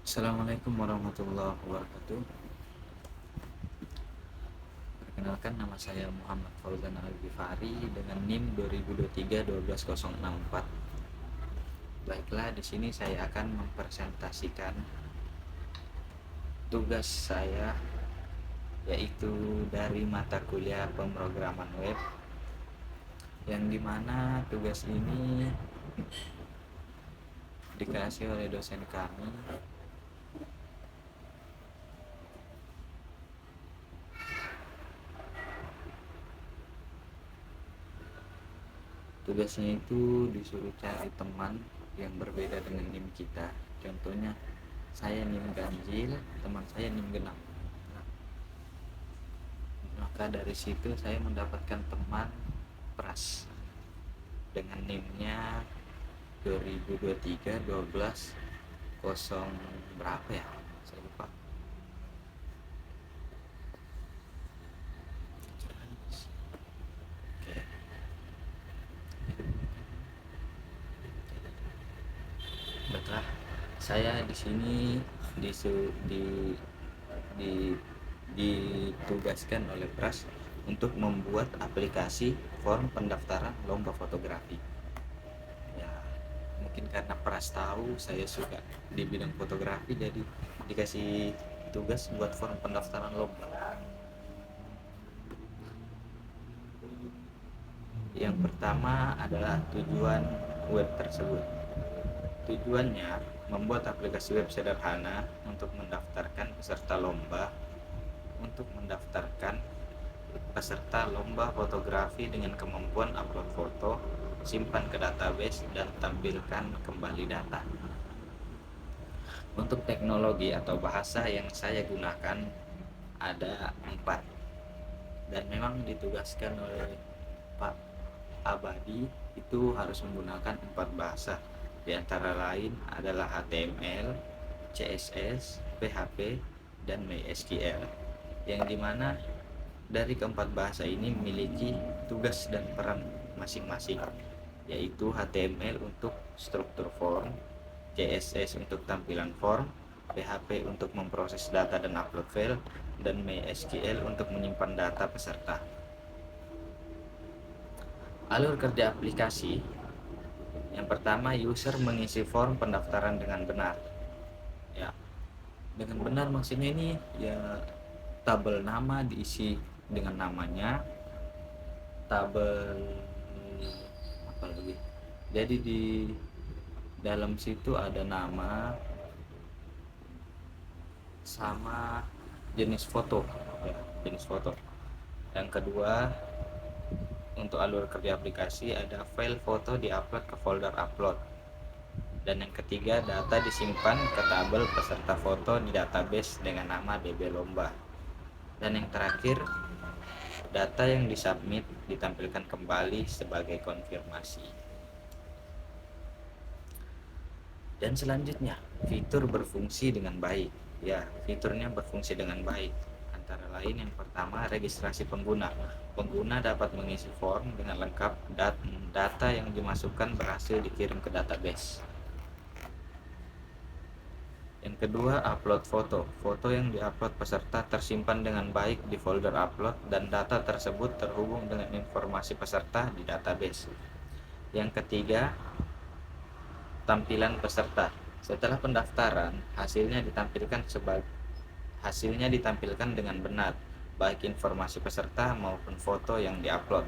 Assalamualaikum warahmatullahi wabarakatuh. Perkenalkan, nama saya Muhammad Fauzan Al-Ghifari dengan NIM 2023-12064. Baiklah, di sini saya akan mempresentasikan tugas saya, yaitu dari mata kuliah pemrograman web, yang dimana tugas ini dikasih oleh dosen kami. Tugasnya itu disuruh cari teman yang berbeda dengan NIM kita. Contohnya, saya NIM ganjil, teman saya NIM genap. Maka dari situ saya mendapatkan teman pras dengan NIM-nya 2023 12 0 berapa ya? Saya lupa. Oke. Baiklah, saya di sini ditugaskan oleh Pras untuk membuat aplikasi form pendaftaran lomba fotografi. Ya, mungkin karena Pras tahu saya suka di bidang fotografi, jadi dikasih tugas buat form pendaftaran lomba. Yang pertama adalah tujuan web tersebut. Tujuannya membuat aplikasi web sederhana untuk mendaftarkan peserta lomba fotografi dengan kemampuan upload foto, simpan ke database, dan tampilkan kembali data. Untuk teknologi atau bahasa yang saya gunakan ada 4, dan memang ditugaskan oleh Pak Abadi itu harus menggunakan 4 bahasa. Di antara lain adalah HTML, CSS, PHP, dan MySQL, yang dimana dari keempat bahasa ini memiliki tugas dan peran masing-masing, yaitu HTML untuk struktur form, CSS untuk tampilan form, PHP untuk memproses data dan upload file, dan MySQL untuk menyimpan data peserta. Alur kerja aplikasi: yang pertama, user mengisi form pendaftaran dengan benar. Ya, dengan benar maksudnya ini ya tabel nama diisi dengan namanya, tabel apa lagi? Jadi di dalam situ ada nama sama jenis foto, ya, jenis foto. Yang kedua, untuk alur kerja aplikasi ada file foto diupload ke folder upload. Dan yang ketiga, data disimpan ke tabel peserta foto di database dengan nama DB lomba. Dan yang terakhir, data yang disubmit ditampilkan kembali sebagai konfirmasi. Dan selanjutnya, fitur berfungsi dengan baik. Ya, fiturnya berfungsi dengan baik. Antara lain, yang pertama, registrasi pengguna. Pengguna dapat mengisi form dengan lengkap dan data yang dimasukkan berhasil dikirim ke database. Yang kedua, upload foto. Foto yang diupload peserta tersimpan dengan baik di folder upload dan data tersebut terhubung dengan informasi peserta di database. Yang ketiga, tampilan peserta. Setelah pendaftaran, hasilnya ditampilkan dengan benar, baik informasi peserta maupun foto yang diupload.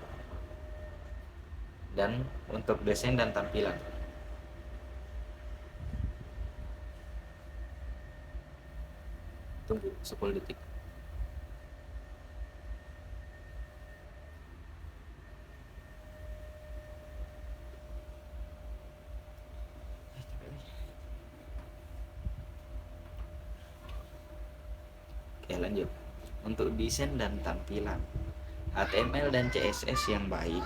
Dan untuk desain dan tampilan, tunggu 10 detik. Oke, lanjut. Untuk desain dan tampilan, HTML dan CSS yang baik.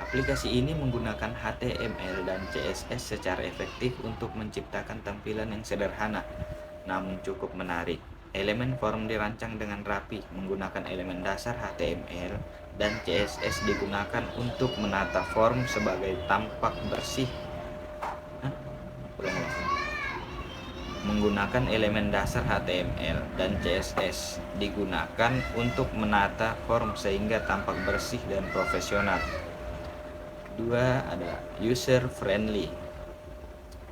Aplikasi ini menggunakan HTML dan CSS secara efektif untuk menciptakan tampilan yang sederhana namun cukup menarik. Elemen form dirancang dengan rapi menggunakan elemen dasar HTML, dan CSS digunakan untuk menata form sebagai tampak bersih. menggunakan elemen dasar HTML dan CSS digunakan untuk menata form sehingga tampak bersih dan profesional. Dua adalah user friendly.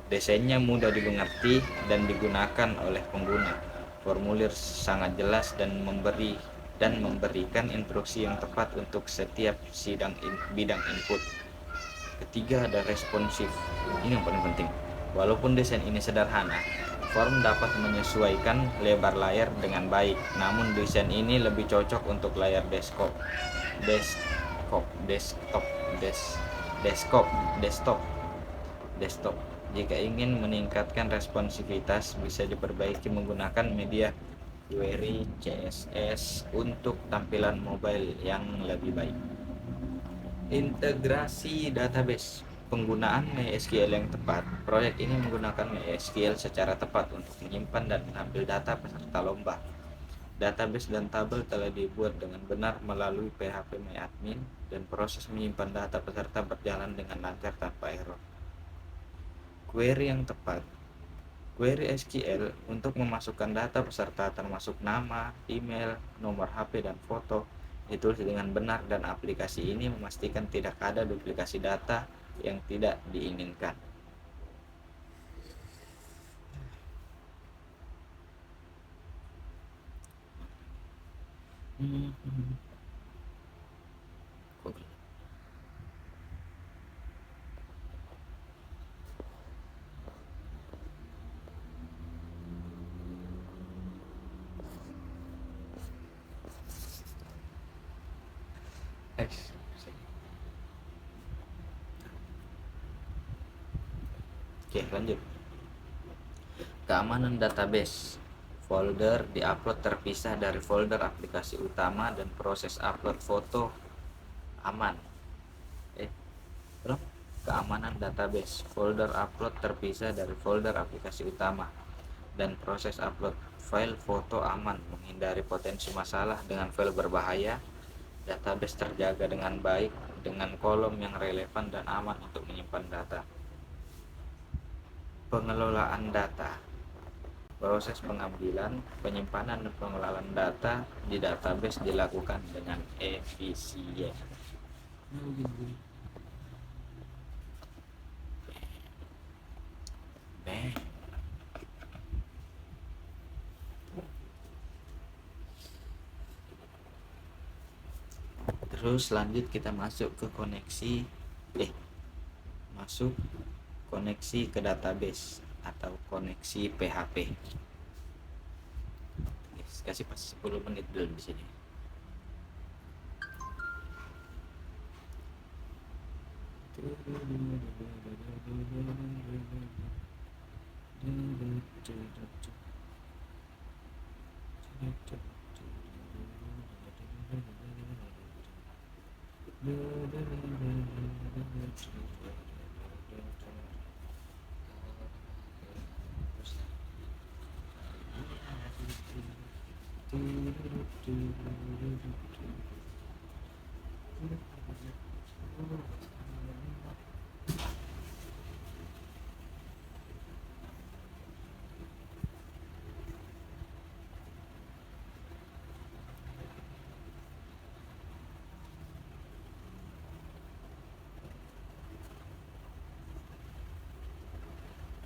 Desainnya mudah dimengerti dan digunakan oleh pengguna. Formulir sangat jelas dan memberikan instruksi yang tepat untuk setiap bidang input. Ketiga ada responsif. Ini yang paling penting. Walaupun desain ini sederhana, form dapat menyesuaikan lebar layar dengan baik. Namun desain ini lebih cocok untuk layar desktop, desktop. Jika ingin meningkatkan responsivitas, bisa diperbaiki menggunakan media query CSS untuk tampilan mobile yang lebih baik. Integrasi database. Penggunaan MySQL yang tepat. Proyek ini menggunakan MySQL secara tepat untuk menyimpan dan mengambil data peserta lomba. Database dan tabel telah dibuat dengan benar melalui PHP MyAdmin dan proses menyimpan data peserta berjalan dengan lancar tanpa error. Query yang tepat. Query SQL untuk memasukkan data peserta termasuk nama, email, nomor HP, dan foto ditulis dengan benar dan aplikasi ini memastikan tidak ada duplikasi data yang tidak diinginkan. Oke, lanjut. Keamanan database. Folder diupload terpisah dari folder aplikasi utama dan proses upload foto aman. Keamanan database. Folder upload terpisah dari folder aplikasi utama dan proses upload file foto aman, menghindari potensi masalah dengan file berbahaya. Database terjaga dengan baik dengan kolom yang relevan dan aman untuk menyimpan data. Pengelolaan data. Proses pengambilan, penyimpanan, dan pengelolaan data di database dilakukan dengan efisien. Terus lanjut kita masuk ke koneksi ke database atau koneksi PHP. Kasih pas 10 menit dulu di sini.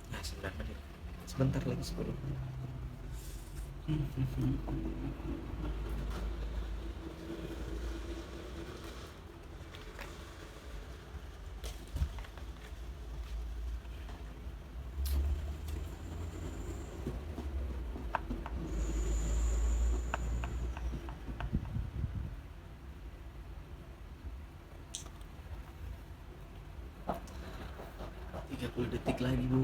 Nah, 9 menit. Sebentar lagi 10. Detik lagi, Bu.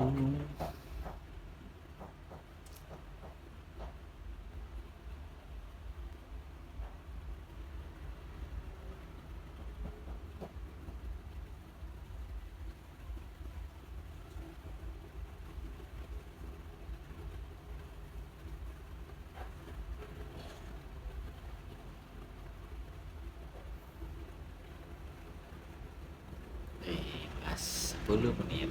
Pas 10 menit.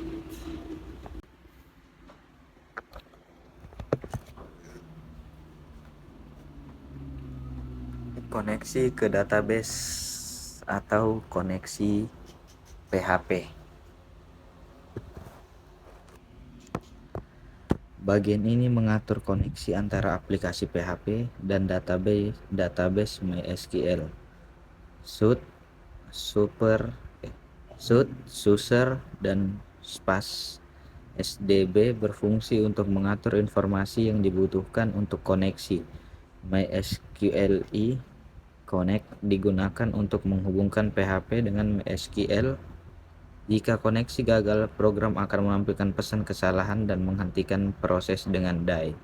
Koneksi ke database atau koneksi PHP. Bagian ini mengatur koneksi antara aplikasi PHP dan database MySQL. Suite, Suser, dan Spas SDB berfungsi untuk mengatur informasi yang dibutuhkan untuk koneksi. MySQLi Connect digunakan untuk menghubungkan PHP dengan MySQL. Jika koneksi gagal, program akan menampilkan pesan kesalahan dan menghentikan proses dengan die.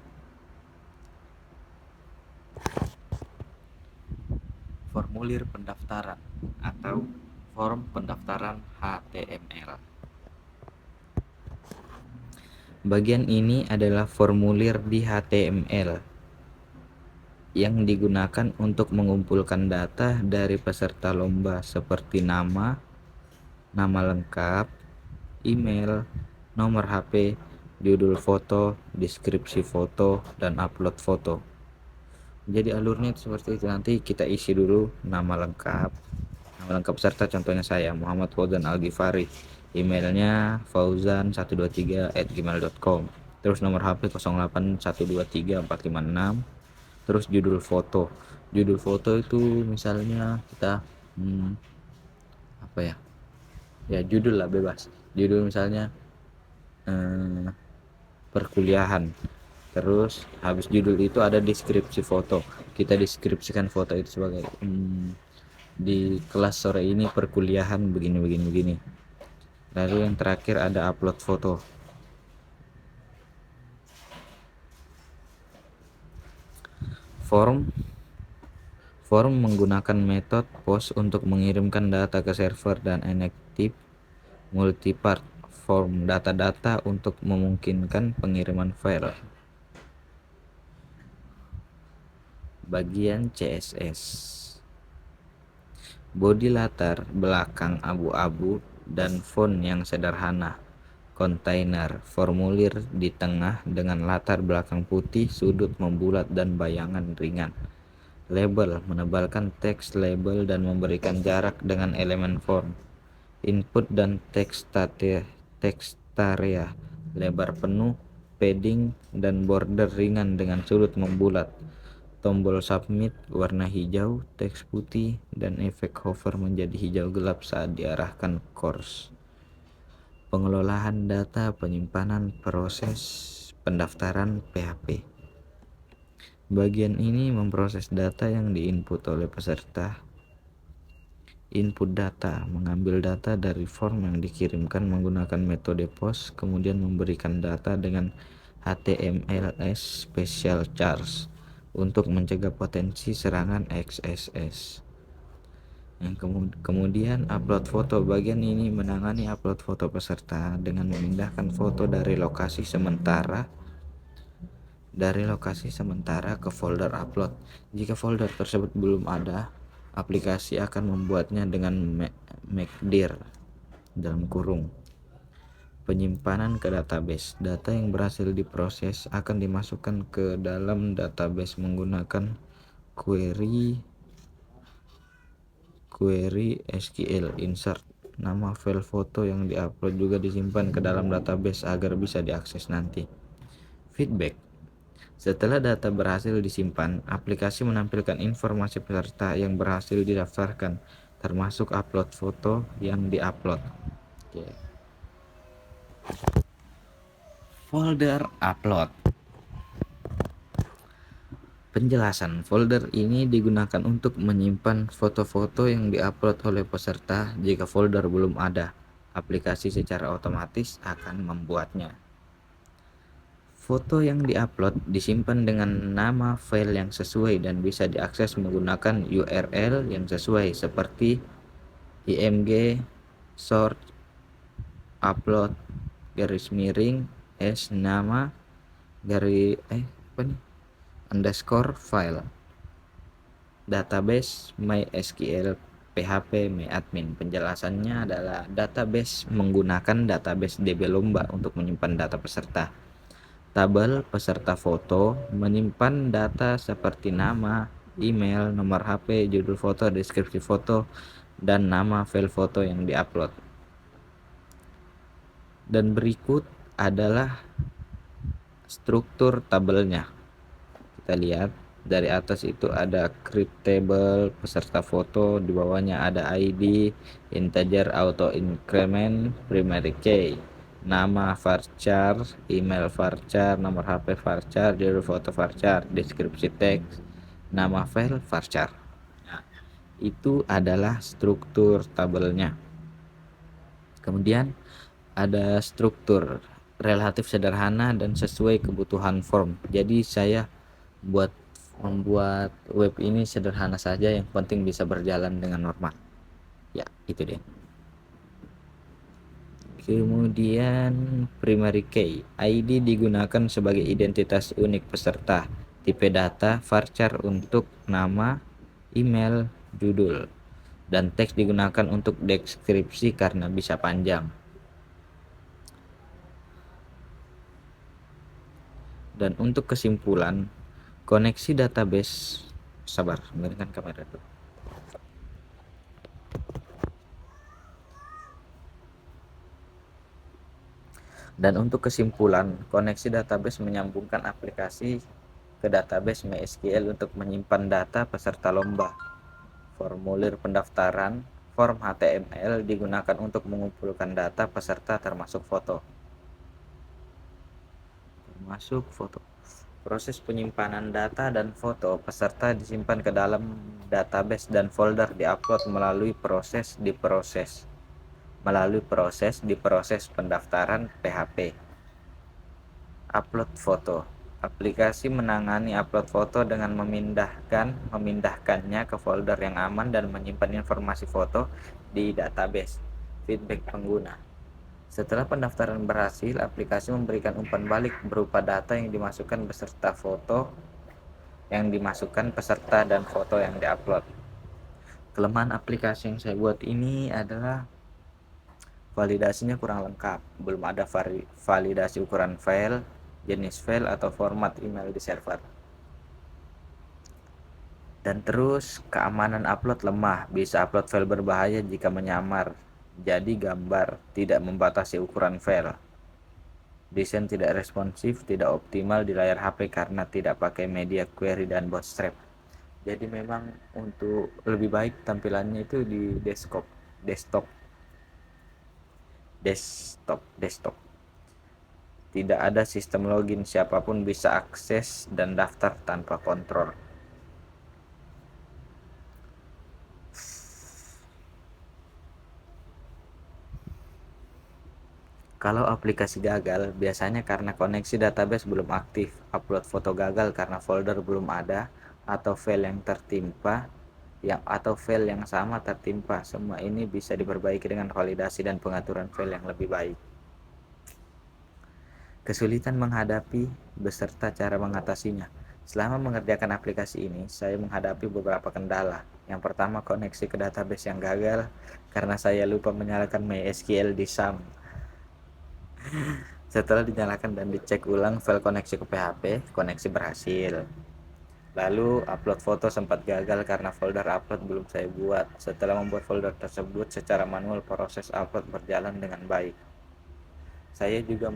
Formulir pendaftaran atau form pendaftaran HTML. Bagian ini adalah formulir di HTML yang digunakan untuk mengumpulkan data dari peserta lomba seperti nama lengkap, email, nomor HP, judul foto, deskripsi foto, dan upload foto. Jadi alurnya seperti itu. Nanti kita isi dulu nama lengkap peserta, contohnya saya Muhammad Fauzan Al-Ghifari, emailnya fauzan123@gmail.com, terus nomor HP 08123456, terus judul foto itu misalnya kita apa ya judul lah, bebas judul misalnya perkuliahan. Terus habis judul itu ada deskripsi foto, kita deskripsikan foto itu sebagai di kelas sore ini perkuliahan begini. Lalu yang terakhir ada upload foto. Form menggunakan metode POST untuk mengirimkan data ke server dan inactive multipart form data untuk memungkinkan pengiriman file. Bagian CSS. Bodi latar belakang abu-abu dan font yang sederhana. Kontainer formulir di tengah dengan latar belakang putih, sudut membulat dan bayangan ringan. Label menebalkan teks label dan memberikan jarak dengan elemen form. Input dan text area lebar penuh, padding dan border ringan dengan sudut membulat. Tombol submit warna hijau, teks putih, dan efek hover menjadi hijau gelap saat diarahkan cursor. Pengelolaan data penyimpanan proses pendaftaran PHP. Bagian ini memproses data yang diinput oleh peserta. Input data, mengambil data dari form yang dikirimkan menggunakan metode POST, kemudian memberikan data dengan HTMLS special charge untuk mencegah potensi serangan XSS. Kemudian upload foto. Bagian ini menangani upload foto peserta dengan memindahkan foto dari lokasi sementara ke folder upload. Jika folder tersebut belum ada, aplikasi akan membuatnya dengan makdir penyimpanan ke database. Data yang berhasil diproses akan dimasukkan ke dalam database menggunakan query SQL insert. Nama file foto yang diupload juga disimpan ke dalam database agar bisa diakses nanti. Feedback. Setelah data berhasil disimpan, aplikasi menampilkan informasi peserta yang berhasil didaftarkan, termasuk upload foto yang diupload. Folder upload. Penjelasan, folder ini digunakan untuk menyimpan foto-foto yang diupload oleh peserta. Jika folder belum ada, aplikasi secara otomatis akan membuatnya. Foto yang diupload disimpan dengan nama file yang sesuai dan bisa diakses menggunakan URL yang sesuai seperti img source upload _ nama underscore file database MySQL PHP myadmin. Penjelasannya adalah database menggunakan database DB lomba untuk menyimpan data peserta. Tabel peserta foto menyimpan data seperti nama, email, nomor HP, judul foto, deskripsi foto, dan nama file foto yang diupload. Dan berikut adalah struktur tabelnya. Kita lihat dari atas itu ada create table peserta foto, di bawahnya ada ID, integer auto increment, primary key, nama varchar, email varchar, nomor HP varchar, judul foto varchar, deskripsi teks, nama file varchar. Nah, itu adalah struktur tabelnya. Kemudian ada struktur relatif sederhana dan sesuai kebutuhan form. Jadi saya membuat web ini sederhana saja, yang penting bisa berjalan dengan normal. Ya, itu dia. Kemudian primary key, ID digunakan sebagai identitas unik peserta. Tipe data varchar untuk nama, email, judul, dan teks digunakan untuk deskripsi karena bisa panjang. Dan untuk kesimpulan, koneksi database, sabar, menurunkan kamera dulu. Dan untuk kesimpulan, koneksi database menyambungkan aplikasi ke database MySQL untuk menyimpan data peserta lomba. Formulir pendaftaran, form HTML digunakan untuk mengumpulkan data peserta termasuk foto. Proses penyimpanan data dan foto peserta disimpan ke dalam database dan folder diupload melalui proses pendaftaran PHP. Upload foto. Aplikasi menangani upload foto dengan memindahkannya ke folder yang aman dan menyimpan informasi foto di database. Feedback pengguna. Setelah pendaftaran berhasil, aplikasi memberikan umpan balik berupa data yang dimasukkan peserta dan foto yang diupload. Kelemahan aplikasi yang saya buat ini adalah validasinya kurang lengkap, belum ada validasi ukuran file, jenis file, atau format email di server. Dan terus keamanan upload lemah, bisa upload file berbahaya jika menyamar jadi gambar, tidak membatasi ukuran file. Desain tidak responsif, tidak optimal di layar HP karena tidak pakai media query dan bootstrap. Jadi memang untuk lebih baik tampilannya itu di desktop. Tidak ada sistem login, siapapun bisa akses dan daftar tanpa kontrol. Kalau aplikasi gagal, biasanya karena koneksi database belum aktif, upload foto gagal karena folder belum ada, atau file yang sama tertimpa. Semua ini bisa diperbaiki dengan validasi dan pengaturan file yang lebih baik. Kesulitan menghadapi beserta cara mengatasinya. Selama mengerjakan aplikasi ini, saya menghadapi beberapa kendala. Yang pertama, koneksi ke database yang gagal karena saya lupa menyalakan MySQL di SAM. Setelah dinyalakan dan dicek ulang file koneksi ke PHP, koneksi berhasil. Lalu upload foto sempat gagal karena folder upload belum saya buat. Setelah membuat folder tersebut secara manual, proses upload berjalan dengan baik. Saya juga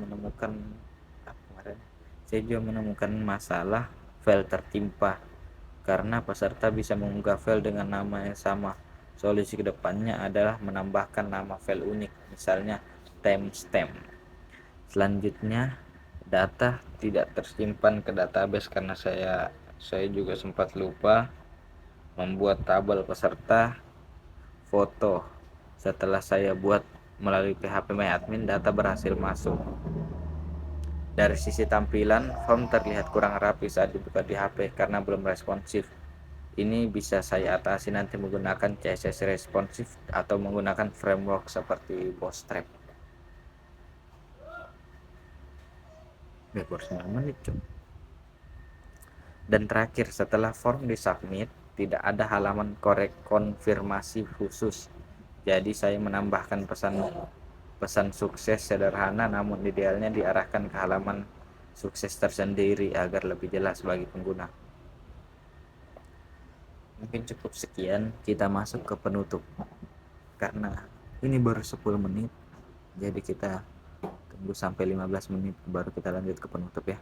menemukan masalah file tertimpa karena peserta bisa mengunggah file dengan nama yang sama. Solusi kedepannya adalah menambahkan nama file unik, misalnya timestamp. Selanjutnya, data tidak tersimpan ke database karena saya juga sempat lupa membuat tabel peserta foto. Setelah saya buat melalui PHP MyAdmin, data berhasil masuk. Dari sisi tampilan, form terlihat kurang rapi saat dibuka di HP karena belum responsif. Ini bisa saya atasi nanti menggunakan CSS responsif atau menggunakan framework seperti Bootstrap. Dan terakhir, setelah form disubmit, tidak ada halaman konfirmasi khusus. Jadi saya menambahkan pesan sukses sederhana, namun idealnya diarahkan ke halaman sukses tersendiri agar lebih jelas bagi pengguna. Mungkin cukup sekian, kita masuk ke penutup karena ini baru 10 menit, jadi kita tunggu sampai 15 menit baru kita lanjut ke penutup ya.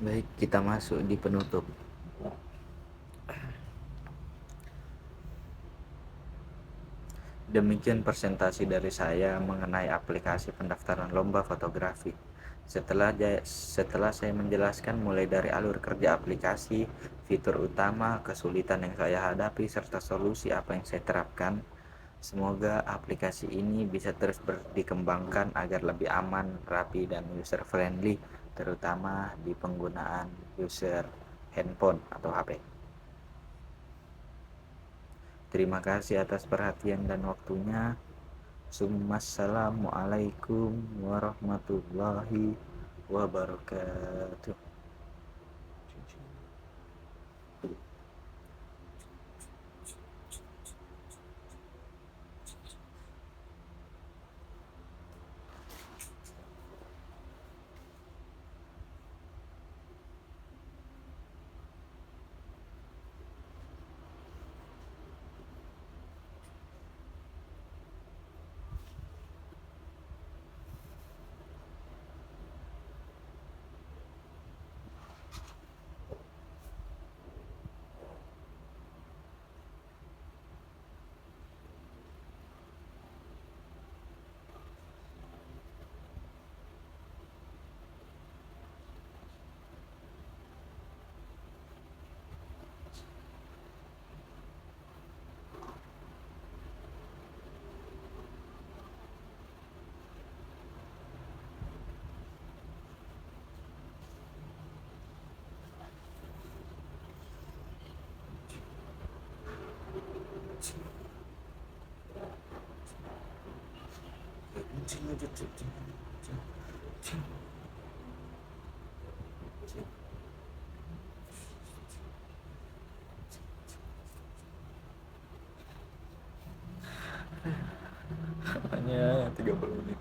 Baik, kita masuk di penutup. Demikian presentasi dari saya mengenai aplikasi pendaftaran lomba fotografi. Setelah saya menjelaskan mulai dari alur kerja aplikasi, fitur utama, kesulitan yang saya hadapi, serta solusi apa yang saya terapkan, semoga aplikasi ini bisa terus dikembangkan agar lebih aman, rapi, dan user friendly, terutama di penggunaan user handphone atau HP. Terima kasih atas perhatian dan waktunya. Assalamualaikum warahmatullahi wabarakatuh. Hanya 30 menit.